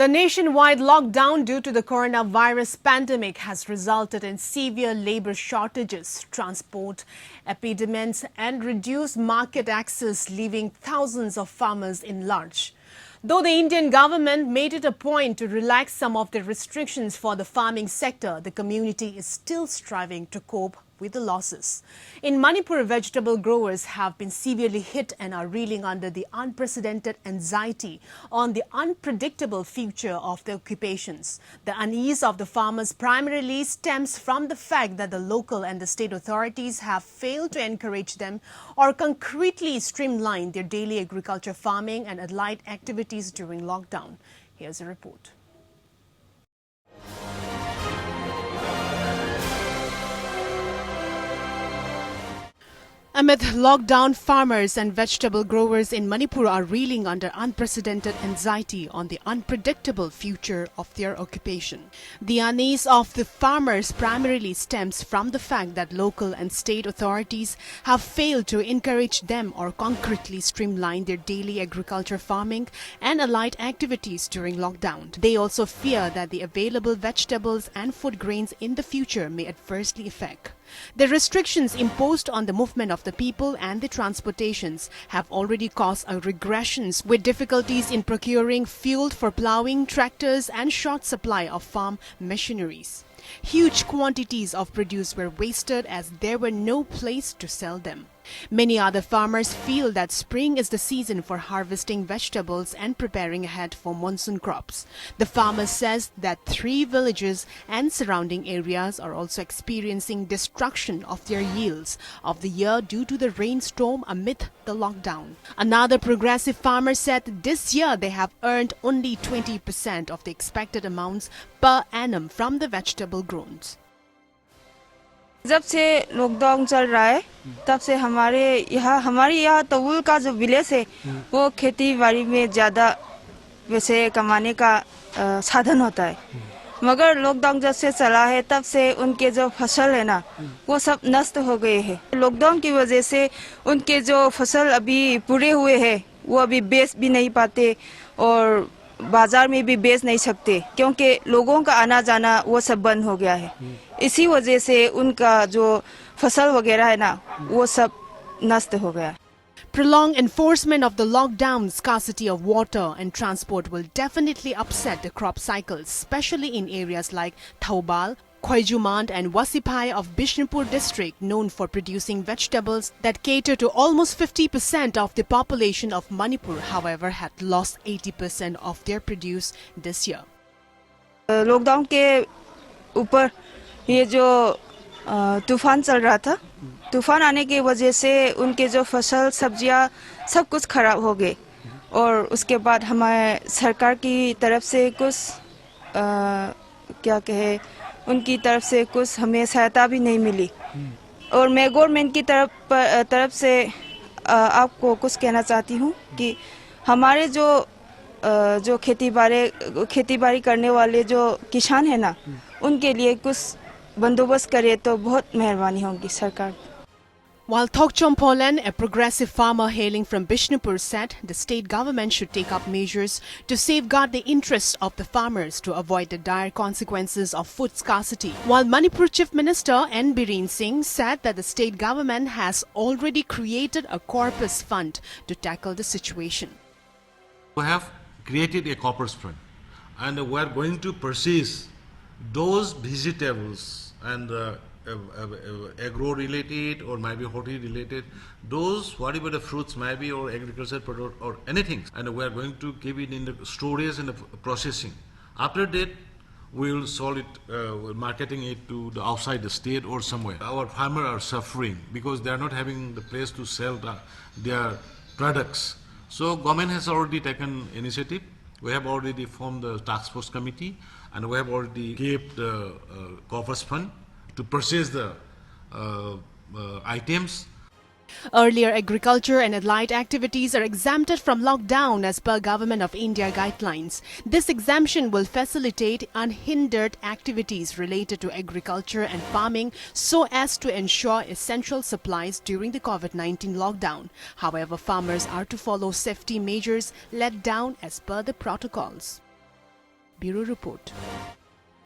The nationwide lockdown due to the coronavirus pandemic has resulted in severe labor shortages, transport impediments and reduced market access, leaving thousands of farmers in lurch. Though the Indian government made it a point to relax some of the restrictions for the farming sector, the community is still striving to cope with the losses. In Manipur, vegetable growers have been severely hit and are reeling under the unprecedented anxiety on the unpredictable future of their occupations. The unease of the farmers primarily stems from the fact that the local and the state authorities have failed to encourage them or concretely streamline their daily agriculture, farming and allied activities during lockdown. Here's a report. Amid lockdown, farmers and vegetable growers in Manipur are reeling under unprecedented anxiety on the unpredictable future of their occupation. The unease of the farmers primarily stems from the fact that local and state authorities have failed to encourage them or concretely streamline their daily agriculture, farming and allied activities during lockdown. They also fear that the available vegetables and food grains in the future may adversely affect. The restrictions imposed on the movement of the people and the transportations have already caused a regressions with difficulties in procuring fuel for ploughing, tractors and short supply of farm machineries. Huge quantities of produce were wasted as there were no place to sell them. Many other farmers feel that spring is the season for harvesting vegetables and preparing ahead for monsoon crops. The farmer says that 3 villages and surrounding areas are also experiencing destruction of their yields of the year due to the rainstorm amid the lockdown. Another progressive farmer said this year they have earned only 20% of the expected amounts per annum from the vegetable grown. जब से lockdown चल रहा है तब से हमारे यहाँ तवुल का जो विलेज है वो खेती बाड़ी में ज़्यादा वैसे कमाने का साधन होता है, मगर लॉकडाउन जब से चला है तब से उनके जो फसल है ना वो सब नष्ट हो गए हैं। लॉकडाउन की वजह से उनके जो फसल अभी पूरे हुए हैं वो अभी बेच भी नहीं पाते और बाजार में भी बेच नहीं सकते क्योंकि लोगों का आना जाना वो सब बंद हो गया है। इसी वजह से उनका जो फसल वगैरह है ना वो सब नष्ट हो गया। Prolonged enforcement of the lockdown, scarcity of water and transport will definitely upset the crop cycles, especially in areas like Thaubal, Khoijumand and Wasipai of Bishnupur district, known for producing vegetables that cater to almost 50% of the population of Manipur, however, had lost 80% of their produce this year. Lockdown के ऊपर ये जो तूफान चल रहा था, तूफान आने की वजह से उनके जो फसल सब्जियां सब कुछ खराब हो गए और उसके बाद हमारे सरकार की तरफ से कुछ क्या कहे उनकी तरफ से कुछ हमें सहायता भी नहीं मिली और मैं गवर्नमेंट की तरफ से आपको कुछ कहना चाहती हूँ कि हमारे जो खेती बाड़ी करने वाले जो किसान है ना उनके लिए कुछ बंदोबस्त करे तो बहुत मेहरबानी होगी सरकार। While Thokchom Polen, a progressive farmer hailing from Bishnupur, said the state government should take up measures to safeguard the interests of the farmers to avoid the dire consequences of food scarcity. While Manipur Chief Minister N. Bireen Singh said that the state government has already created a corpus fund to tackle the situation. We have created a corpus fund and we are going to purchase those vegetables and agro-related or maybe horti-related, those whatever the fruits may be or agriculture product or anything, and we are going to give it in the storage and the processing. After that, we will sell it, marketing it to the outside the state or somewhere. Our farmers are suffering because they are not having the place to sell their products. So government has already taken initiative. We have already formed the task force committee and we have already kept the corpus fund to purchase the items. Earlier, agriculture and allied activities are exempted from lockdown as per Government of India guidelines. This exemption will facilitate unhindered activities related to agriculture and farming so as to ensure essential supplies during the COVID-19 lockdown. However, farmers are to follow safety measures laid down as per the protocols. Bureau Report.